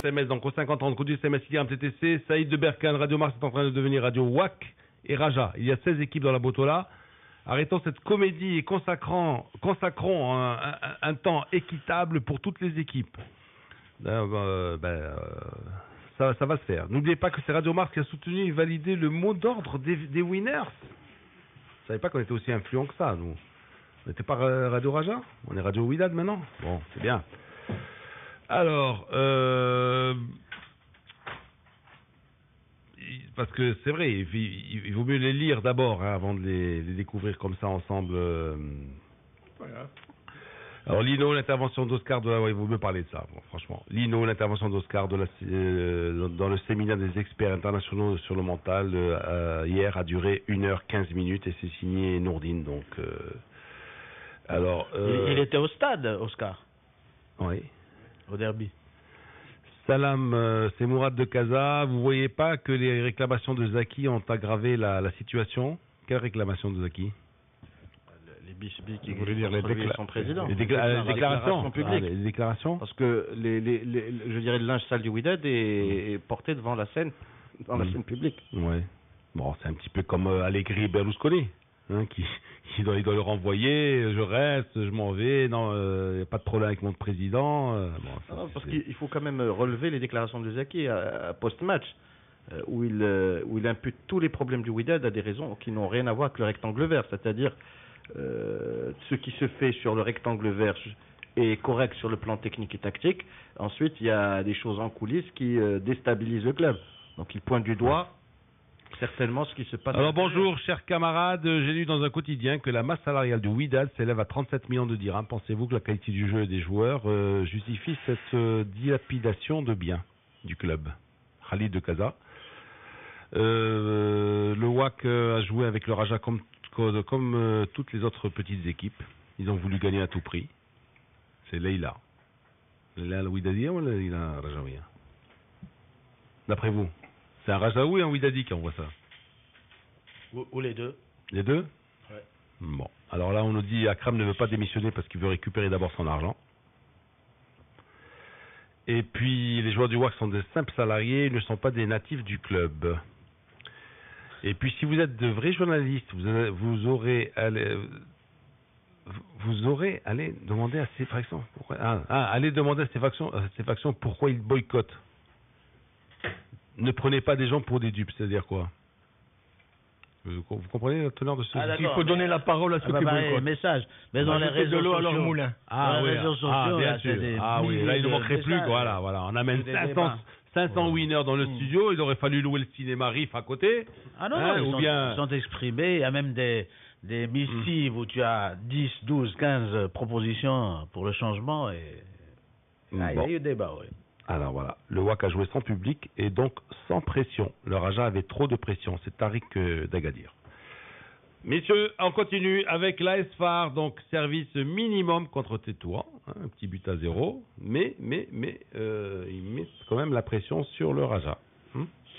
SMS, donc au 5030, code du SMS, il y a un TTC, Saïd de Berkane, Radio Mars est en train de devenir Radio WAC et Raja. Il y a 16 équipes dans la Botola. Arrêtons cette comédie et consacrons un temps équitable pour toutes les équipes. Ça va se faire. N'oubliez pas que c'est Radio Mars qui a soutenu et validé le mot d'ordre des winners. Je savais pas qu'on était aussi influents que ça, nous. On n'était pas Radio Raja? On est Radio Ouidad maintenant? Bon, c'est bien. Alors, parce que c'est vrai, il vaut mieux les lire d'abord avant de les découvrir comme ça ensemble. Voilà. Alors Lino, l'intervention d'Oscar de la... Ouais, il vaut mieux parler de ça, bon, franchement. Lino, l'intervention d'Oscar dans le séminaire des experts internationaux sur le mental hier a duré 1h15 et c'est signé Nourdine, donc... alors... Il était au stade, Oscar. Oui. Au derby. Salam, c'est Mourad de Casa. Vous voyez pas que les réclamations de Zaki ont aggravé la situation? Quelle réclamation de Zaki? Les bisbis qui voulaient dire son président. Les déclarations publiques. Les déclarations. Parce que je dirais le linge sale du Wydad est porté devant la scène, dans la scène publique. Ouais. Bon, c'est un petit peu comme Allegri et Berlusconi, hein, qui doit le renvoyer. Je reste, je m'en vais. Non, y a pas de problème avec mon président. Parce qu'il faut quand même relever les déclarations de Zaki à post-match. Où il impute tous les problèmes du Wydad à des raisons qui n'ont rien à voir avec le rectangle vert, c'est-à-dire ce qui se fait sur le rectangle vert est correct sur le plan technique et tactique. Ensuite, il y a des choses en coulisses qui déstabilisent le club. Donc, il pointe du doigt certainement ce qui se passe. Alors, bonjour, chers camarades. J'ai lu dans un quotidien que la masse salariale du Wydad s'élève à 37 millions de dirhams. Pensez-vous que la qualité du jeu et des joueurs justifie cette dilapidation de biens du club? Khalid de Casa. Le WAC a joué avec le Raja comme toutes les autres petites équipes. Ils ont voulu gagner à tout prix. C'est Leïla. Leïla al-Widadia ou Leïla Rajaouia? D'après vous, c'est un Rajaoui ou un Widadi qui envoie ça? Ou les deux. Les deux? Ouais. Bon. Alors là, on nous dit Akram ne veut pas démissionner parce qu'il veut récupérer d'abord son argent. Et puis, les joueurs du WAC sont des simples salariés, ils ne sont pas des natifs du club. Et puis, si vous êtes de vrais journalistes, vous aurez allez demander à ces factions pourquoi ils boycottent. Ne prenez pas des gens pour des dupes, c'est-à-dire quoi? Vous comprenez la teneur de ce... Il faut donner la parole à ceux qui boycottent. Message. Mais dans les réseaux de l'eau à leur sociaux. moulin. Ah oui, réseaux sociaux, bien là, sûr. c'est Là, il ne manquerait plus. Voilà. On amène 500 winners dans le studio. Il aurait fallu louer le cinéma Riff à côté. Ah non, ils sont exprimés. Il y a même des missives où tu as 10, 12, 15 propositions pour le changement. Et... il y a eu débat, oui. Alors voilà, le WAC a joué sans public et donc sans pression. Le Raja avait trop de pression, c'est Tariq d'Agadir. Messieurs, on continue avec l'AS Far, donc service minimum contre Tétouan, un petit but à 0, mais il met quand même la pression sur le Raja.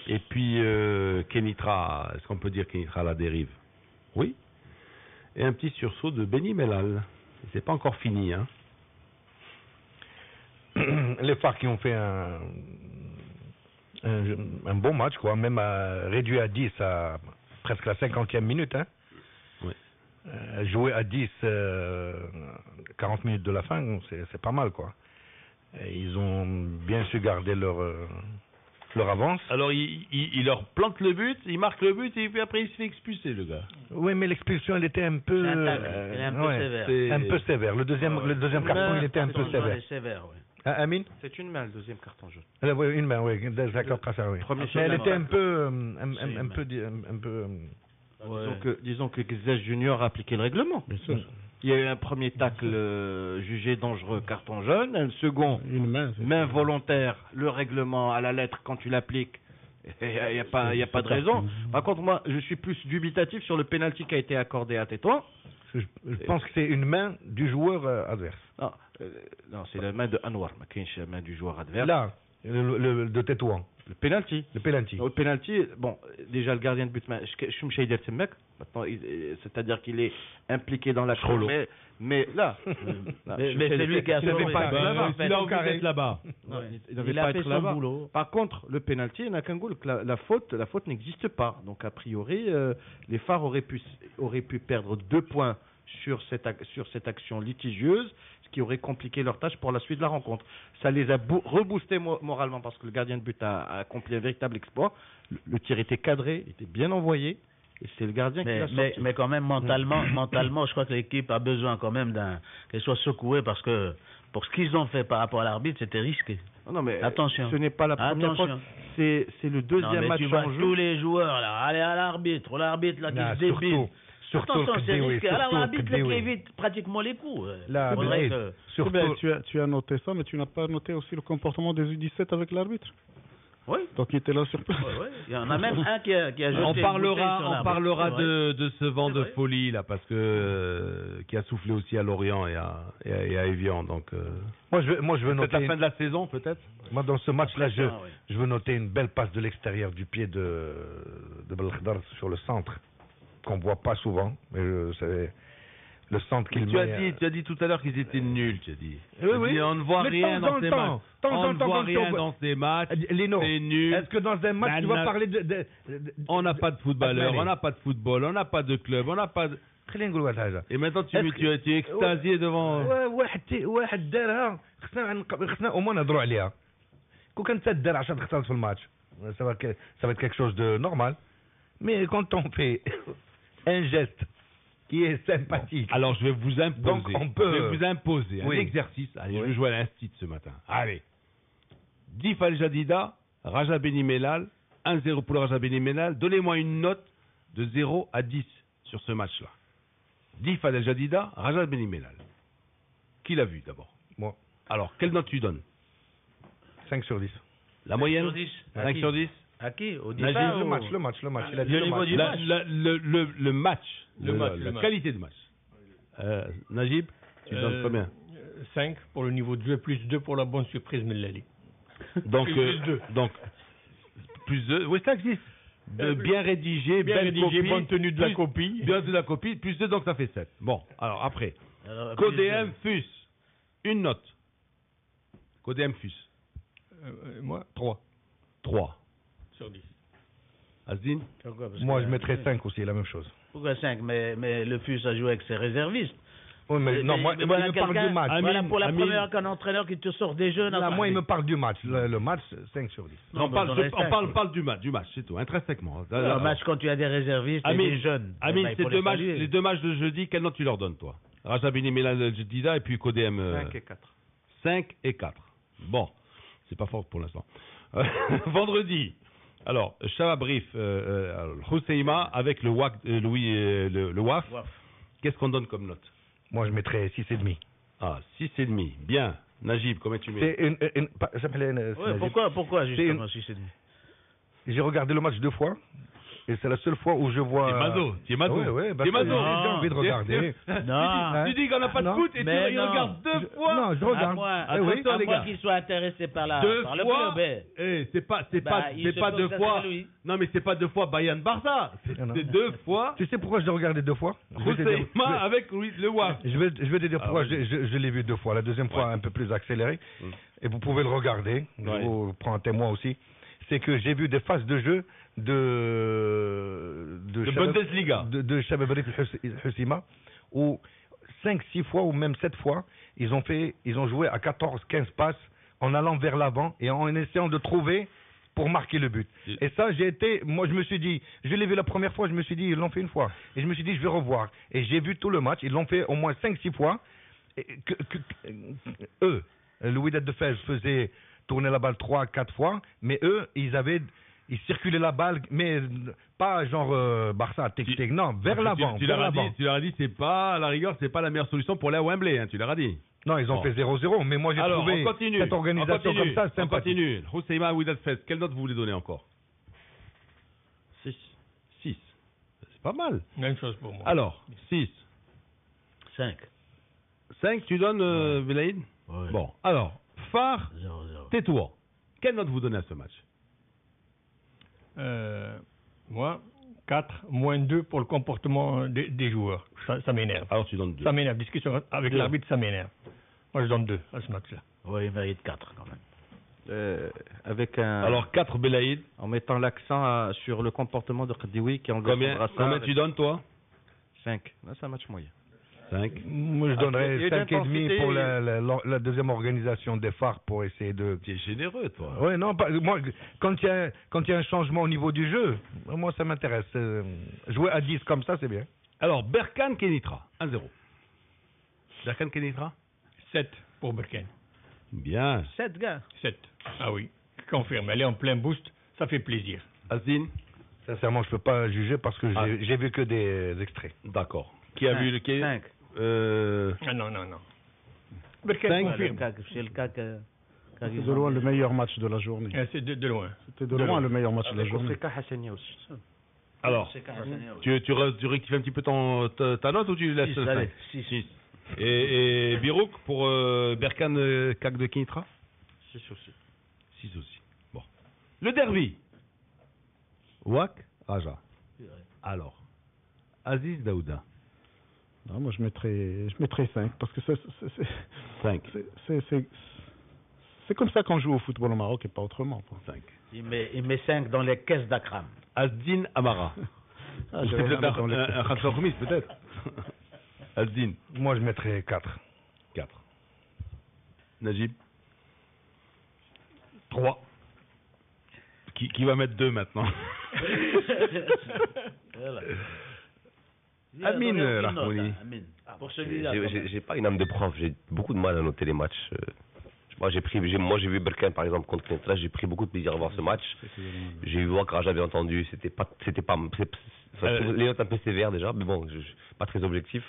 Et puis Kenitra, est-ce qu'on peut dire Kenitra à la dérive? Oui. Et un petit sursaut de Beni Mellal. C'est pas encore fini, hein. Les Phares qui ont fait un bon match, quoi, même réduit à 10 à presque la 50e minute. Hein. Oui. Jouer à 10, 40 minutes de la fin, c'est pas mal, quoi. Et ils ont bien su garder leur avance. Alors, il leur plante le but, il marque le but, et puis après, il se fait expulser, le gars. Oui, mais l'expulsion, elle était un peu... sévère. Un peu sévère. Le deuxième carton, il était un peu sévère. Amine? C'est une main, le deuxième carton jaune. Oui, une main, oui, d'accord, oui. Mais elle était un peu... Disons que Gzès Junior a appliqué le règlement. Bien sûr. Il y a eu un premier tacle jugé dangereux, carton jaune. Un second, main volontaire, le règlement à la lettre quand tu l'appliques. Il n'y a pas de raison. Par contre, moi, je suis plus dubitatif sur le pénalty qui a été accordé à Tétouan. Je pense que c'est une main du joueur adverse. Non, c'est la main de Anwar, la main du joueur adverse. Là, de Tétouan. Le penalty. Le penalty. Au penalty, bon, déjà le gardien de but, maintenant, c'est-à-dire qu'il est impliqué dans l'action. Mais là, mais c'est lui qui a sauvé. Il a envie d'être là-bas. Il n'avait pas être là-bas. Par contre, le penalty, il n'a qu'un goal. La faute n'existe pas. Donc a priori, les Phares auraient pu perdre 2 points sur cette action litigieuse, ce qui aurait compliqué leur tâche pour la suite de la rencontre. Ça les a reboostés moralement parce que le gardien de but a accompli un véritable exploit. Le tir était cadré, il était bien envoyé. Et c'est le gardien qui l'a sorti. Mais quand même, mentalement, je crois que l'équipe a besoin quand même qu'elle soit secouée parce que pour ce qu'ils ont fait par rapport à l'arbitre, c'était risqué. Non, mais attention. Ce n'est pas la première fois. C'est le deuxième match en jeu. Tous les joueurs, là, allez à l'arbitre là, qui se débile. Attention, c'est risqué. Alors l'arbitre qui évite pratiquement les coups. Tu as noté ça, mais tu n'as pas noté aussi le comportement des U17 avec l'arbitre. Oui. Donc il était là sur place. Oui. Il y en a même un qui a jeté On parlera de ce vent de folie là, parce que qui a soufflé aussi à Lorient et à Évian. Donc moi je veux noter la fin de la saison peut-être. Moi dans ce match-là, je veux noter une belle passe de l'extérieur du pied de Belkhdar sur le centre qu'on voit pas souvent, mais c'est le centre qu'il met. Tu as dit tout à l'heure qu'ils étaient nuls, tu as dit. Oui. On ne voit rien dans ces matchs. On ne voit rien dans ces matchs. Lino, c'est nul. est-ce que dans un match tu vas parler on n'a pas de footballeur, on n'a pas de football, on n'a pas de club, on n'a pas de... Et maintenant tu es extasié devant... واحد دارها خصنا au moins نهضروا عليها. كون كانت تدار عشان تختار في الماتش ça va être quelque chose de normal. Mais quand on fait un geste qui est sympathique. Alors je vais vous imposer. Donc on peut. Je vais vous imposer un exercice. Allez, je vais jouer à l'instit ce matin. Allez. Dif Al Jadida, Raja Beni Mellal, 1-0 pour le Raja Beni Mellal. Donnez-moi une note de 0 à 10 sur ce match-là. Dif Al Jadida, Raja Beni Mellal. Qui l'a vu d'abord? Moi. Alors, quelle note tu donnes? 5 sur 10. La moyenne? 5 sur 10. À qui? Au le match. Il a dit le match. Le match. La qualité de match. Najib, tu donnes combien? 5 pour le niveau de jeu, plus 2 pour la bonne surprise Mellali. Donc, plus 2. Oui, ça existe. Bien rédigé, copie, bonne tenue de la copie. Bien de la copie, plus 2, donc ça fait 7. Bon, alors après. Codem FUS. Une note. Codem FUS. Moi, 3. 3. Sur 10. Asdine? Moi, je mettrais 5 aussi, la même chose. Pourquoi 5? Mais le FUS a joué avec ses réservistes. Oui, mais non, moi, il me parle du match. Voilà pour la première qu'un entraîneur qui te sort des jeunes. Là, moi, il me parle du match. Le match, 5 sur 10. On parle du match, c'est tout, intrinsèquement. Le match quand tu as des réservistes et des jeunes. Amine, les 2 matchs de jeudi, quelle note tu leur donnes, toi? Raja Beni Mellal Jedida et puis Codem. 5 et 4. 5 et 4. Bon, c'est pas fort pour l'instant. Vendredi. Alors, Chababrif, Husseima avec le WAF. Qu'est-ce qu'on donne comme note? Moi, je mettrais 6,5. Ah, 6,5. Bien. Najib, combien tu mets? Pourquoi justement 6,5? J'ai regardé le match 2 fois. Et c'est la seule fois où je vois... Tu es mazo. J'ai envie de regarder. Tu dis qu'on n'a pas de foot et tu regardes 2 fois. Non, je regarde. À moins qu'il soit intéressé par le club. C'est pas 2 fois. Non, mais c'est pas 2 fois Bayern Barça. C'est 2 fois. Tu sais pourquoi je l'ai regardé 2 fois? Avec le WAF. Je vais te dire pourquoi je l'ai vu 2 fois. La deuxième fois un peu plus accélérée. Et vous pouvez le regarder. Je vous prends un témoin aussi. C'est que j'ai vu des phases de jeu de Bundesliga, de Chababrif Husseima, où 5-6 fois ou même 7 fois, ils ont joué à 14-15 passes en allant vers l'avant et en essayant de trouver pour marquer le but. Et ça, moi je me suis dit, je l'ai vu la première fois, je me suis dit, ils l'ont fait une fois. Et je me suis dit, je vais revoir. Et j'ai vu tout le match, ils l'ont fait au moins 5-6 fois. Eux, le Wydad de Fès faisait tourner la balle 3-4 fois, mais eux, ils circulaient la balle, mais pas genre Barça, tic-tic, non, vers l'avant. Tu leur as dit, c'est pas, à la rigueur, c'est pas la meilleure solution pour aller à Wembley, hein, tu leur as dit. Non, ils ont fait 0-0, mais moi j'ai trouvé cette organisation comme ça sympathique. On continue. Husseima, Wydad Fès, quelle note vous voulez donner encore? 6. C'est pas mal. Même chose pour moi. Alors, 6. 5. 5, tu donnes, Belaïd? Ouais. Bon, alors, Phare, 0-0. tais-toi. Quelle note vous donnez à ce match? Moi, 4, moins 2 pour le comportement des joueurs. Ça m'énerve. Alors tu donnes 2. Ça m'énerve. Discussion avec l'arbitre, ça m'énerve. Moi, je donne 2 à ce match-là. Oui, il mérite 4 quand même. Avec un... Alors 4 Belaïd. En mettant l'accent sur le comportement de Khadioui qui engage Combien tu donnes toi? 5. Là, c'est un match moyen. 5. Moi, je donnerais il y a eu 5,5 pour l'intensité. la deuxième organisation des phares pour essayer de... Tu es généreux toi. Ouais, non, moi, quand il y a un changement au niveau du jeu, moi, ça m'intéresse. Jouer à 10 comme ça, c'est bien. Alors Berkane Kenitra, 1-0. Berkane Kenitra 7 pour Berkane. Bien. 7 gars. 7. Ah oui, confirme. Elle est en plein boost, ça fait plaisir. Azdine. Sincèrement, je peux pas juger parce que j'ai vu que des extraits. D'accord. Qui a vu le quai 5. Ah non. Berkane confirme. C'est le cas que... C'est de loin le meilleur match de la journée. C'est de loin. C'était de loin le meilleur match de la Avec journée. Oseka Hassania aussi. Alors, tu rectifies un petit peu ta note ou tu laisses 6, 5? allez, 6. Et Birouk pour Berkane CAC de Kenitra 6 aussi. 6 aussi. Bon. Le derby. Wak Raja. Alors, Aziz Daouda. Non, moi je mettrais 5 parce que 5. c'est comme ça qu'on joue au football au Maroc et pas autrement. 5. Il met 5 dans les caisses d'Akram. Azdine Amara. Ah, Ou c'est j'avais peut-être rien dans les- un Khalfa Koumis, peut-être. Azdine. Moi, je mettrais 4. 4. Najib. 3. Qui va mettre 2 maintenant? Voilà. Amine Donner aucune Rahmouni. note, hein, Amine. Pour celui-là. quand même. J'ai pas une âme de prof, j'ai beaucoup de mal à noter les matchs. Moi j'ai vu Berkane par exemple contre Kenitra, j'ai pris beaucoup de plaisir à voir ce match. J'ai vu Wak Raja bien entendu, les notes un peu sévères déjà, mais bon, je suis pas très objectif.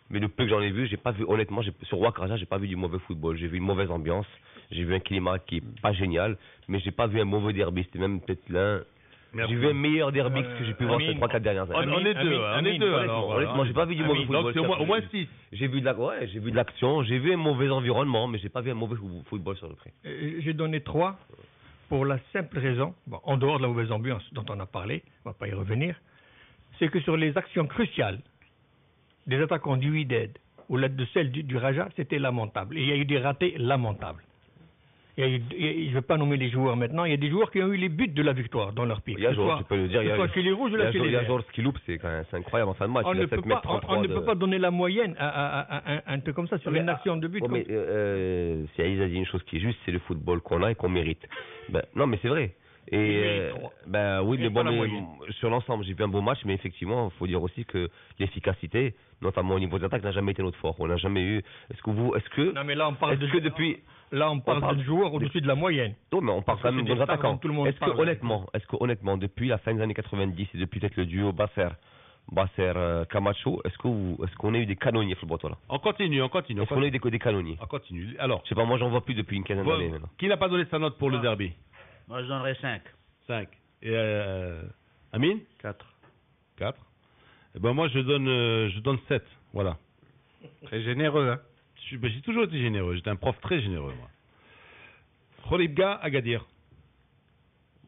Mais le peu que j'en ai vu, j'ai pas vu honnêtement, sur Wak Raja, j'ai pas vu du mauvais football, j'ai vu une mauvaise ambiance, j'ai vu un climat qui est pas génial, mais j'ai pas vu un mauvais derby, c'était même peut-être l'un. J'ai vu un meilleur derby que ce que j'ai pu voir ces 3-4 dernières années. On est deux, alors. Honnêtement, j'ai pas vu du mauvais football. Donc c'est au moins 6. J'ai vu de l'action, j'ai vu un mauvais environnement, mais j'ai pas vu un mauvais football sur le prix. J'ai donné 3 pour la simple raison, bon, en dehors de la mauvaise ambiance dont on a parlé, on va pas y revenir, c'est que sur les actions cruciales des attaquants du Wydad ou de celle du Raja, c'était lamentable. Et il y a eu des ratés lamentables. Je ne vais pas nommer les joueurs maintenant, il y a des joueurs qui ont eu les buts de la victoire dans leur pied. Il y a joueurs, tu peux le dire, il y a chez les rouges ou chez les verts. joueurs qui loupent, c'est incroyable en fin de match. On Il a ne 7 peut mètres pas, 33 on ne peut pas donner la moyenne à un truc comme ça sur une action de but. mais si Aïs a dit une chose qui est juste, c'est le football qu'on a et qu'on mérite. Non, mais c'est vrai. Et oui, mais bon, sur l'ensemble, j'ai vu un beau match, mais effectivement, il faut dire aussi que l'efficacité, notamment au niveau des attaques, n'a jamais été notre fort. On n'a jamais eu. Non, mais là, on parle de joueurs au-dessus de la moyenne. Non, mais on parle quand même de nos attaquants. Est-ce que honnêtement, depuis la fin des années 90 et depuis peut-être le duo Basser Camacho, est-ce qu'on a eu des canonniers sur le bateau là? On continue. Est-ce qu'on a eu des canonniers? On continue. Alors, je sais pas, moi j'en vois plus depuis une quinzaine d'années maintenant. Qui n'a pas donné sa note pour le derby? Moi, je donnerais 5. 5. Et Amine? 4. 4. Eh ben moi je donne 7. Voilà. Très généreux, hein. J'ai toujours été généreux. J'étais un prof très généreux, moi. Kholibga Agadir.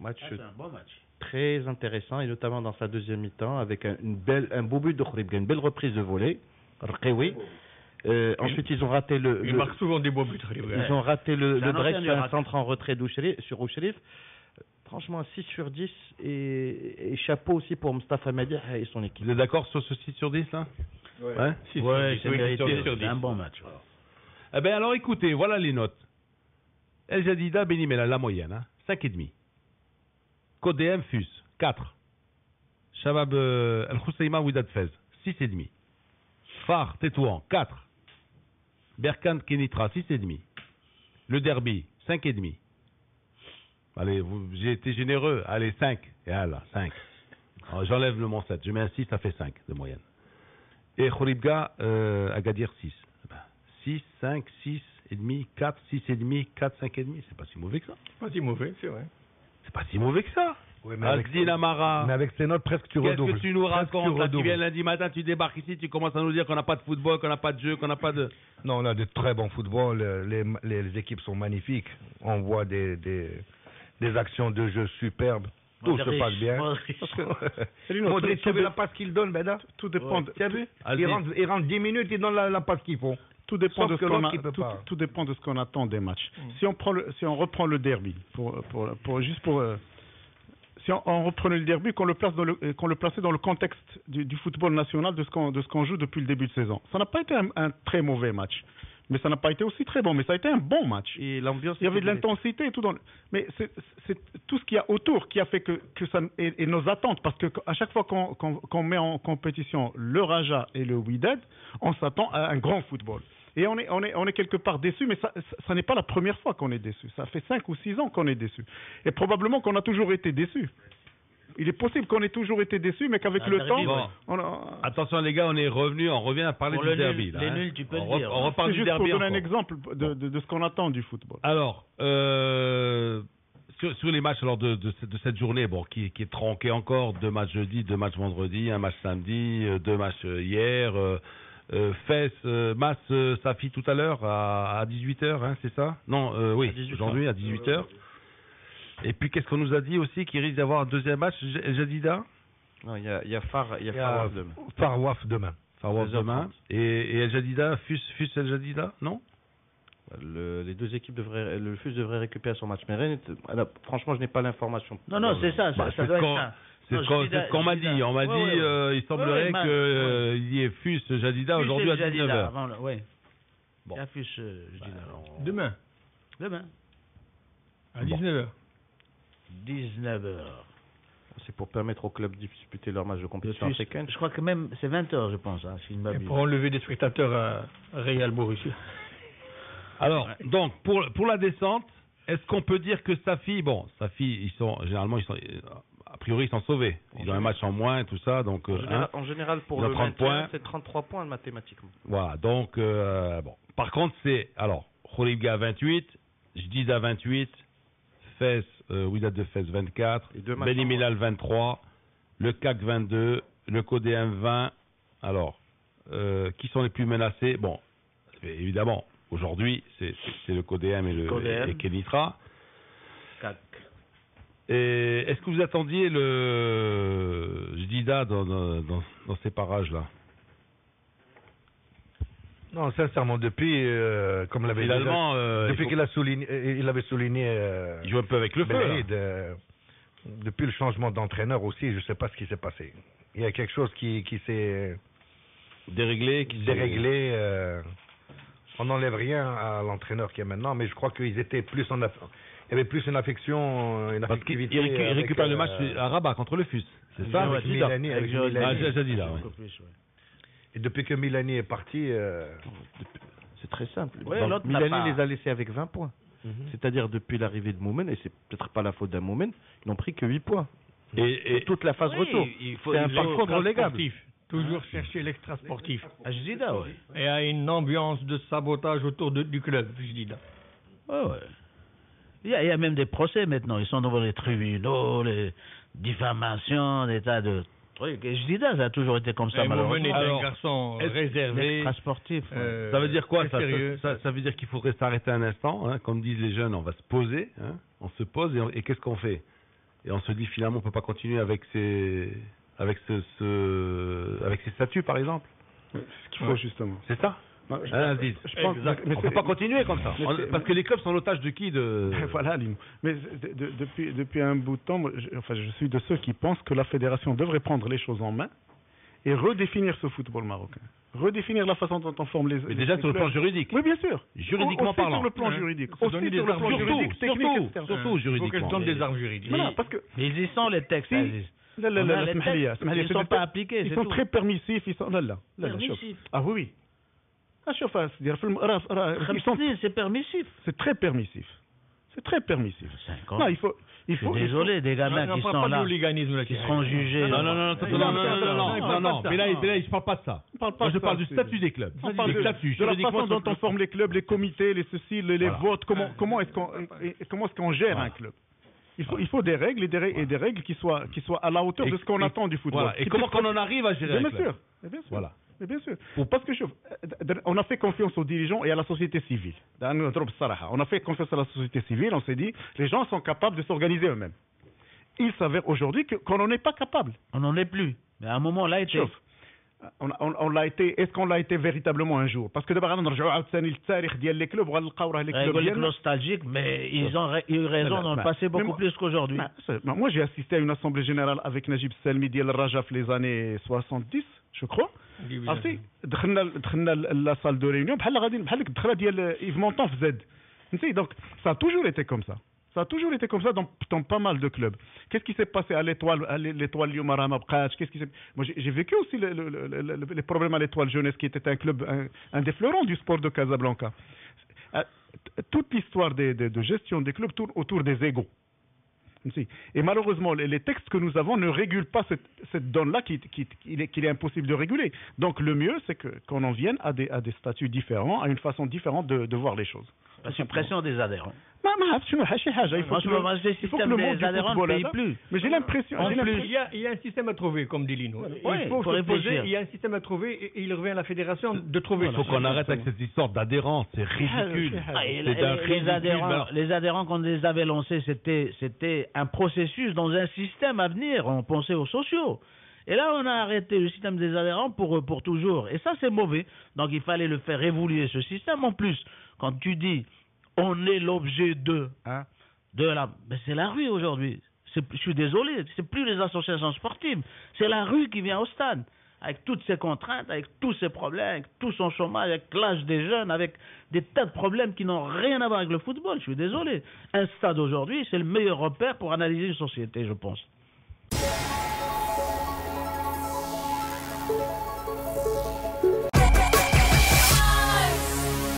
C'est un bon match. Très intéressant, et notamment dans sa deuxième mi-temps, avec un beau but de Kholibga, une belle reprise de volée. Rqaoui. Ensuite, ils ont raté Il marque souvent des beaux buts. Ils ont raté le break sur un Irak. centre en retrait sur Ouchrif. Franchement, 6 sur 10, et chapeau aussi pour Mustafa Madih et son équipe. Vous êtes d'accord sur ce 6 sur 10 là? Ouais. C'est mérité. C'est un bon match. Eh bien alors écoutez, voilà les notes. El Jadida Benimela, la moyenne, hein, 5,5. Codem Fus, 4. Shabab El Khousseima Ouidad Fez, 6,5. Phare Tétouan, 4. Berkane Kenitra, 6,5. Le Derby, 5,5. Allez, j'ai été généreux. Allez, 5. Et là, 5. Alors, j'enlève le mon 7. Je mets un 6, ça fait 5 de moyenne. Et Kholibga, Agadir, 6. 6, 5, 6 et demi, 4, 6 et demi, 4, 5 et demi. C'est pas si mauvais que ça. Pas si mauvais, c'est vrai. C'est pas si mauvais que ça. Oui, mais Azdine Amara. Mais avec ces notes, presque tu Qu'est-ce redoubles. que tu nous Presque racontes là, tu redoubles. viens lundi matin, tu débarques ici, tu commences à nous dire qu'on n'a pas de football, qu'on n'a pas de jeu, qu'on n'a pas de... Non, on a de très bons footballs. Les équipes sont magnifiques. On voit des actions de jeu superbes. tout se passe bien. Modric, tu as vu la passe qu'il donne, Beda? Tout dépend. Tu as vu? Allez. Il rentre 10 minutes, il donne la passe qu'il faut. Tout dépend Sauf de ce que qu'on l'autre, il peut tout, pas. tout dépend de ce qu'on attend des matchs. Si on reprend le derby, si on reprenait le derby, qu'on le plaçait dans le contexte du football national, de ce qu'on joue depuis le début de saison, ça n'a pas été un très mauvais match, mais ça n'a pas été aussi très bon, mais ça a été un bon match. Et l'ambiance. Il y avait de l'intensité et tout mais c'est tout ce qu'il y a autour qui a fait que ça et nos attentes, parce que à chaque fois qu'on met en compétition le Raja et le Wydad, on s'attend à un grand football. Et on est quelque part déçu, mais ça n'est pas la première fois qu'on est déçu. Ça fait 5 ou 6 ans qu'on est déçu. Et probablement qu'on a toujours été déçu. Il est possible qu'on ait toujours été déçu, mais qu'avec le temps... Attention les gars, on revient à parler Pour du le derby. nul, là, les nuls, tu peux le dire. On reparle C'est du juste derby pour donner un encore. exemple de ce qu'on attend du football. Alors, sur les matchs alors de cette journée, bon, qui est tronquée encore, 2 matchs jeudi, 2 matchs vendredi, 1 match samedi, 2 matchs hier, Fès, Mas, Safi tout à l'heure à 18h, hein, c'est ça? Non, oui, aujourd'hui à 18h. Et puis qu'est-ce qu'on nous a dit aussi qu'il risque d'avoir un deuxième match, Jadida? Non, il y a Far demain. Farwaf demain. Farwaf demain. Et El Jadida, Fus El Jadida, non? Les deux équipes le FUS devrait récupérer son match. Mais franchement, je n'ai pas l'information. Non, c'est ça, ça doit être ça. C'est ce qu'on m'a dit. On m'a dit, il semblerait qu'il y ait Fus Jadida aujourd'hui à 19h. Oui. Bon. Il y a Fus Jadida. Demain, à 19h. 19h. C'est pour permettre aux clubs de disputer leur match de compétition africaine. Je crois que même c'est 20h, je pense. Hein, Et pour enlever des spectateurs à Real Borussia. Alors, donc, pour la descente, est-ce qu'on peut dire que Safi, généralement, a priori, ils sont sauvés. Ils ont un match en moins, tout ça, donc... En général, pour ils ont le 30 maintien, points. c'est 33 points mathématiquement. Voilà, donc, bon. Par contre, alors, Khoribga 28, Jdida 28, Fès, Wydad de Fès 24, Beni Mellal 23, le CAC 22, le CODM 20. Alors, qui sont les plus menacés? Bon, évidemment, aujourd'hui, c'est le CODM et Kenitra. CAC. Et est-ce que vous attendiez le Jdida dans ces parages-là? Non, sincèrement, depuis, comme l'avait dit, depuis qu'il avait souligné, il joue un peu avec le feu. Depuis le changement d'entraîneur aussi, je ne sais pas ce qui s'est passé. Il y a quelque chose qui s'est déréglé. On n'enlève rien à l'entraîneur qui est maintenant, mais je crois qu'ils étaient plus il y avait plus une affection, une affectivité. Il récupère le match à Rabat contre le FUS, c'est ça? Avec Milani. Jadida, oui. Et depuis que Milani est parti... C'est très simple. Ouais, Milani les a laissés avec 20 points. C'est-à-dire, depuis l'arrivée de Moumen, et c'est peut-être pas la faute d'un Moumen, ils n'ont pris que 8 points. Et toute la phase retour. C'est un parcours relégable. Toujours chercher l'extra sportif. À Jdida, oui. Et à une ambiance de sabotage autour du club, Jdida. Ouais. Il y a même des procès maintenant. Ils sont devant les tribunaux, les diffamations, des tas de trucs. Et Jdida, ça a toujours été comme ça, malheureusement. Est un garçon réservé. Extra sportif. Ça veut dire quoi? Ça veut dire qu'il faudrait s'arrêter un instant. Hein, comme disent les jeunes, on va se poser. Hein, on se pose et qu'est-ce qu'on fait? Et on se dit finalement, on peut pas continuer avec ces statuts, par exemple. C'est ce qu'il faut, justement. C'est ça? Je pense, on ne peut pas continuer comme ça. Parce que les clubs sont l'otage de qui? Voilà, Lino. Mais depuis un bout de temps, je suis de ceux qui pensent que la fédération devrait prendre les choses en main et redéfinir ce football marocain. Redéfinir la façon dont on forme les... Mais déjà sur le plan juridique. Oui, bien sûr. Juridiquement parlant. Sur le plan juridique. Aussi sur le plan juridique, technique, surtout juridiquement. Il faut que je donne des armes juridiques. Voilà, parce que... Mais ils y sont, les textes, Aziz. Ils ne sont pas appliqués. Ils sont très permissifs. Permissifs. Ah oui. C'est permissif. C'est très permissif. C'est très permissif. Non, il faut. Désolé, des gamins qui sont là, qui seront jugés. Non. Mais là, je parle pas de ça. Moi, je parle du statut des clubs. On parle de la façon dont on forme les clubs, les comités, les ceci, les votes. Comment est-ce qu'on gère un club? Il faut des règles et des règles qui soient à la hauteur de ce qu'on attend du football. Voilà. Et comment qu'on en arrive à gérer un club? Bien sûr. Voilà. Mais bien sûr. Parce que on a fait confiance aux dirigeants et à la société civile. On a fait confiance à la société civile, on s'est dit, les gens sont capables de s'organiser eux-mêmes. il s'avère aujourd'hui qu'on n'en est pas capable. On n'en est plus. Mais à un moment, là, شوف on l'a été, est-ce qu'on l'a été véritablement un jour? Parce que d'abord غادي نرجعوا عاوتاني للتاريخ ديال لي كلوب وغنلقاو راه لي كلوب ديالنا nostalgique, mais ils ont eu raison d'en passer beaucoup plus qu'aujourd'hui. Moi j'ai assisté à une assemblée générale avec Najib Salmi ديال الرجاء في les années 70 je crois. عرفتي دخلنا la salle de réunion بحال غادي بحال الدخله ديال Yves Montand في زد. فهمتي donc ça a toujours été comme ça. Ça a toujours été comme ça dans pas mal de clubs. Qu'est-ce qui s'est passé à l'Étoile اليوم راه ما بقاش. Qu'est-ce qui s'est... Moi j'ai vécu aussi les problèmes à l'Étoile Jeunesse qui était un club un des fleurons du sport de Casablanca. Toute l'histoire de gestion des clubs tourne autour des égos. Et malheureusement, les textes que nous avons ne régulent pas cette donne-là qu'il est impossible de réguler. Donc le mieux, c'est qu'on en vienne à des statuts différents, à une façon différente de voir les choses. La suppression des adhérents. Il faut que le monde du football ne paye plus. Mais j'ai l'impression... Il y a un système à trouver, comme dit Lino. Il faut se poser, il y a un système à trouver et il revient à la fédération de trouver. Il faut qu'on arrête avec cette histoire d'adhérents, c'est ridicule. Les adhérents, quand on les avait lancés, c'était un processus dans un système à venir. On pensait aux sociaux. Et là, on a arrêté le système des adhérents pour toujours. Et ça, c'est mauvais. Donc, il fallait le faire évoluer, ce système. En plus, quand tu dis, on est l'objet de la... Ben, c'est la rue aujourd'hui. Je suis désolé, c'est plus les associations sportives. C'est la rue qui vient au stade. Avec toutes ces contraintes, avec tous ces problèmes, avec tout son chômage, avec l'âge des jeunes, avec des tas de problèmes qui n'ont rien à voir avec le football. Je suis désolé. Un stade aujourd'hui, c'est le meilleur repère pour analyser une société, je pense.